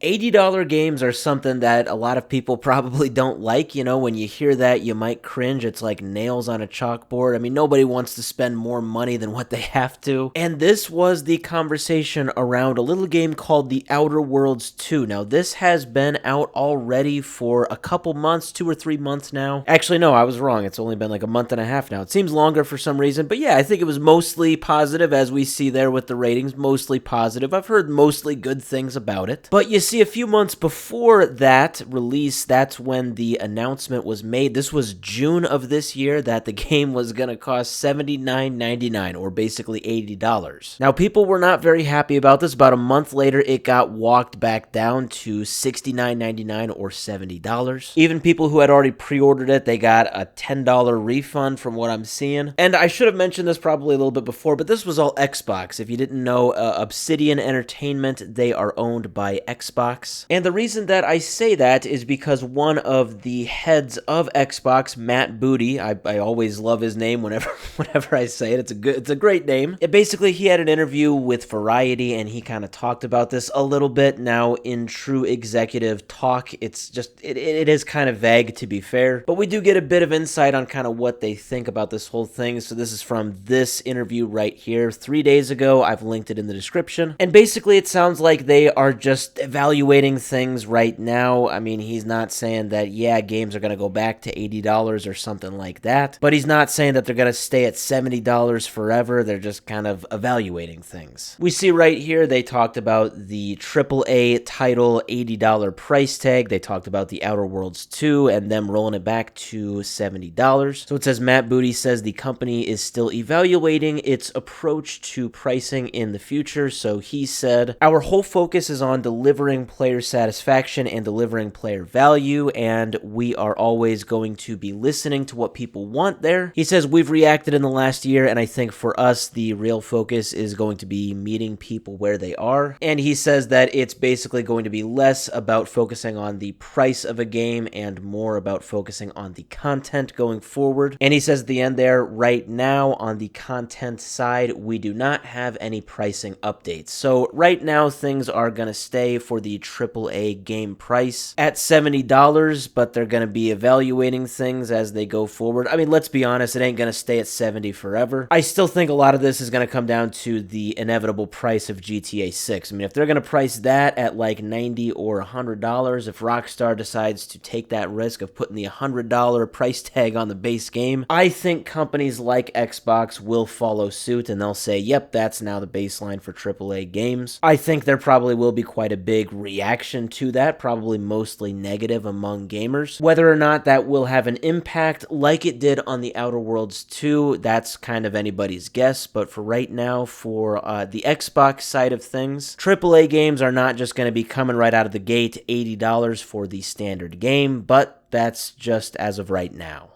$80 games are something that a lot of people probably don't like. When you hear that, you might cringe. It's like nails on a chalkboard. I mean, nobody wants to spend more money than what they have to. And this was the conversation around a little game called The Outer Worlds 2. Now, this has been out already for a couple months, 2 or 3 months now. Actually, no, I was wrong. It's only been like a month and a half now. It seems longer for some reason. But yeah, I think it was mostly positive, as we see there with the ratings. Mostly positive. I've heard mostly good things about it. But you see, a few months before that release, that's when the announcement was made. This was June of this year that the game was going to cost $79.99, or basically $80. Now, people were not very happy about this. About a month later, it got walked back down to $69.99 or $70. Even people who had already pre-ordered it, they got a $10 refund from what I'm seeing. And I should have mentioned this probably a little bit before, but this was all Xbox. If you didn't know, Obsidian Entertainment, they are owned by Xbox. And the reason that I say that is because one of the heads of Xbox, Matt Booty, I always love his name whenever I say it. It's a great name. Basically, he had an interview with Variety, and he kind of talked about this a little bit. Now, in true executive talk, it's just, it is kind of vague, to be fair. But we do get a bit of insight on kind of what they think about this whole thing. So this is from this interview right here, 3 days ago. I've linked it in the description. And basically, it sounds like they are just evaluating things right now. I mean, he's not saying that, yeah, games are going to go back to $80 or something like that, but he's not saying that they're going to stay at $70 forever. They're just kind of evaluating things. We see right here, they talked about the AAA title $80 price tag. They talked about The Outer Worlds 2 and them rolling it back to $70. So it says, Matt Booty says the company is still evaluating its approach to pricing in the future. So he said, our whole focus is on delivering player satisfaction and delivering player value, and we are always going to be listening to what people want there. He says, we've reacted in the last year, and I think for us, the real focus is going to be meeting people where they are. And he says that it's basically going to be less about focusing on the price of a game and more about focusing on the content going forward. And he says at the end there, right now on the content side, we do not have any pricing updates. So right now, things are going to stay for the AAA game price at $70, but they're going to be evaluating things as they go forward. I mean, let's be honest, it ain't going to stay at $70 forever. I still think a lot of this is going to come down to the inevitable price of GTA 6. I mean, if they're going to price that at like $90 or $100, if Rockstar decides to take that risk of putting the $100 price tag on the base game, I think companies like Xbox will follow suit and they'll say, yep, that's now the baseline for AAA games. I think there probably will be quite a big reaction to that, probably mostly negative among gamers. Whether or not that will have an impact like it did on The Outer Worlds 2, that's kind of anybody's guess, but for right now, for the Xbox side of things, AAA games are not just going to be coming right out of the gate $80 for the standard game, but that's just as of right now.